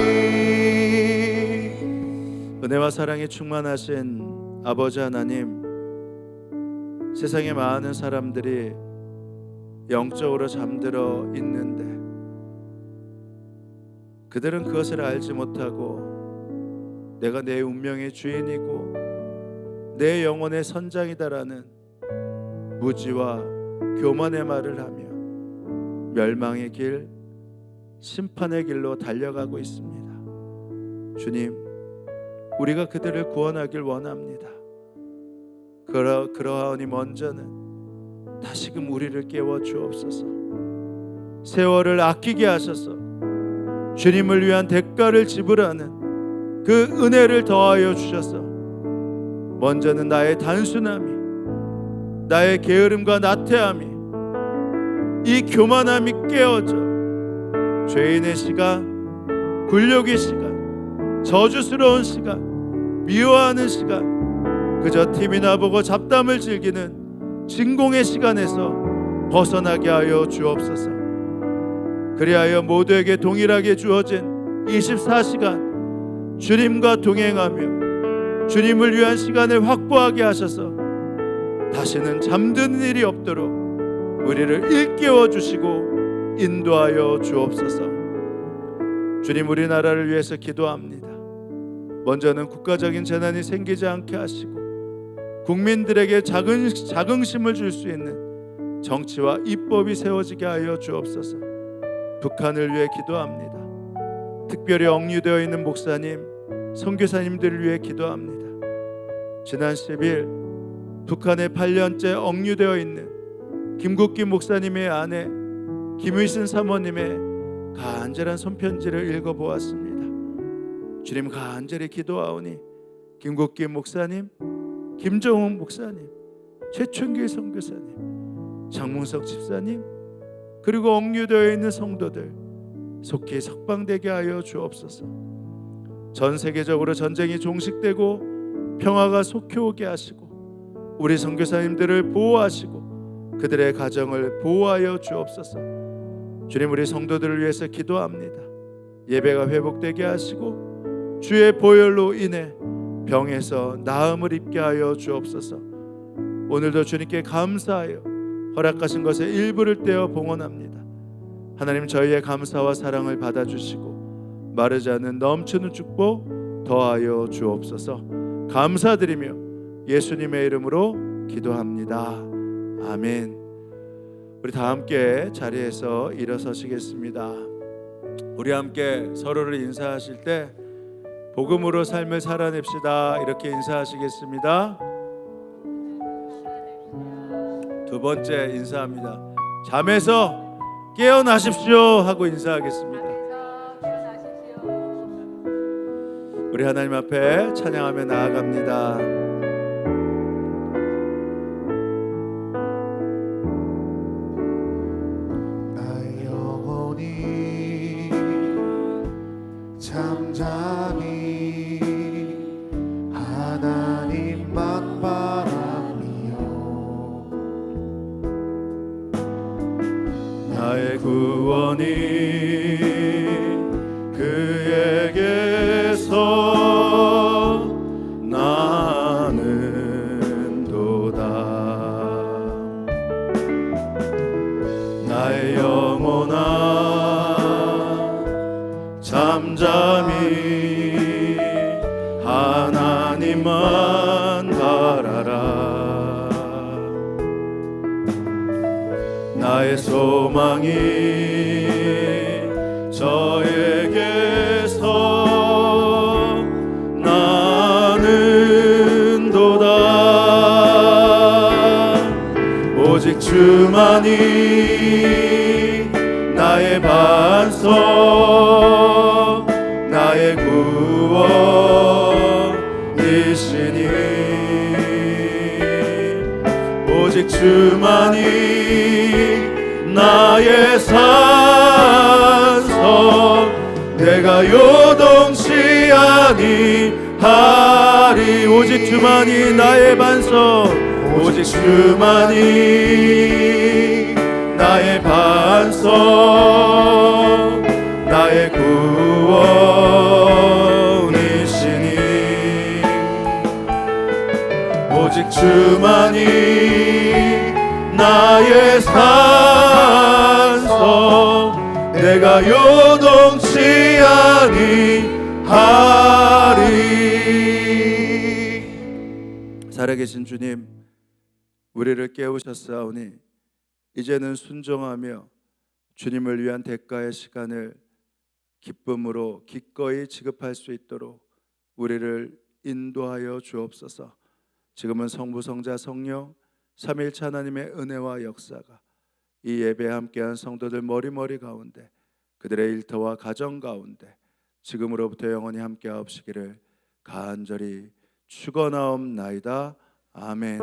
은혜와 사랑에 충만하신 아버지 하나님, 세상에 많은 사람들이 영적으로 잠들어 있는데 그들은 그것을 알지 못하고 내가 내 운명의 주인이고 내 영혼의 선장이다라는 무지와 교만의 말을 하며 멸망의 길, 심판의 길로 달려가고 있습니다. 주님, 우리가 그들을 구원하길 원합니다. 그러하오니 먼저는 다시금 우리를 깨워 주옵소서. 세월을 아끼게 하셔서 주님을 위한 대가를 지불하는 그 은혜를 더하여 주셔서 먼저는 나의 단순함이, 나의 게으름과 나태함이, 이 교만함이 깨어져 죄인의 시간, 굴욕의 시간, 저주스러운 시간, 미워하는 시간, 그저 TV나 보고 잡담을 즐기는 진공의 시간에서 벗어나게 하여 주옵소서. 그리하여 모두에게 동일하게 주어진 24시간 주님과 동행하며 주님을 위한 시간을 확보하게 하셔서 다시는 잠드는 일이 없도록 우리를 일깨워 주시고 인도하여 주옵소서. 주님, 우리나라를 위해서 기도합니다. 먼저는 국가적인 재난이 생기지 않게 하시고 국민들에게 자긍심을 줄 수 있는 정치와 입법이 세워지게 하여 주옵소서. 북한을 위해 기도합니다. 특별히 억류되어 있는 목사님, 선교사님들을 위해 기도합니다. 지난 10일 북한에 8년째 억류되어 있는 김국기 목사님의 아내 김의순 사모님의 간절한 손편지를 읽어보았습니다. 주님, 간절히 기도하오니 김국기 목사님, 김정훈 목사님, 최춘길 선교사님, 장문석 집사님, 그리고 억류되어 있는 성도들 속히 석방되게 하여 주옵소서. 전 세계적으로 전쟁이 종식되고 평화가 속히 오게 하시고 우리 선교사님들을 보호하시고 그들의 가정을 보호하여 주옵소서. 주님, 우리 성도들을 위해서 기도합니다. 예배가 회복되게 하시고 주의 보혈로 인해 병에서 나음을 입게 하여 주옵소서. 오늘도 주님께 감사하여 허락하신 것의 일부를 떼어 봉헌합니다. 하나님, 저희의 감사와 사랑을 받아주시고 마르지 않는 넘치는 축복 더하여 주옵소서. 감사드리며 예수님의 이름으로 기도합니다. 아멘. 우리 다 함께 자리에서 일어서시겠습니다. 우리 함께 서로를 인사하실 때 복음으로 삶을 살아냅시다 이렇게 인사하시겠습니다. 두 번째 인사합니다. 잠에서 깨어나십시오 하고 인사하겠습니다. 우리 하나님 앞에 찬양하며 나아갑니다. 나의 영혼이 잠잠히 하나님만 바라며 나의 구원이 그에게서 나는도다. 나의 영혼아 잠잠히 하나님만 바라라. 나의 소망이 저에게서 나는도다. 오직 주만이 나의 반석, 나의 구원이시니 오직 주만이 나의 산석, 내가 요동치 아니하리. 오직 주만이 나의 반석, 오직 주만이 나의 반석, 나의 구원이시니 오직 주만이 나의 산석, 내가 요동치 아니하리. 살아계신 주님, 우리를 깨우셨사오니 이제는 순종하며 주님을 위한 대가의 시간을 기쁨으로 기꺼이 지급할 수 있도록 우리를 인도하여 주옵소서. 지금은 성부, 성자, 성령 삼위일체 하나님의 은혜와 역사가 이 예배에 함께한 성도들 머리머리 가운데, 그들의 일터와 가정 가운데 지금으로부터 영원히 함께하옵시기를 간절히 축원하옵나이다. 아멘.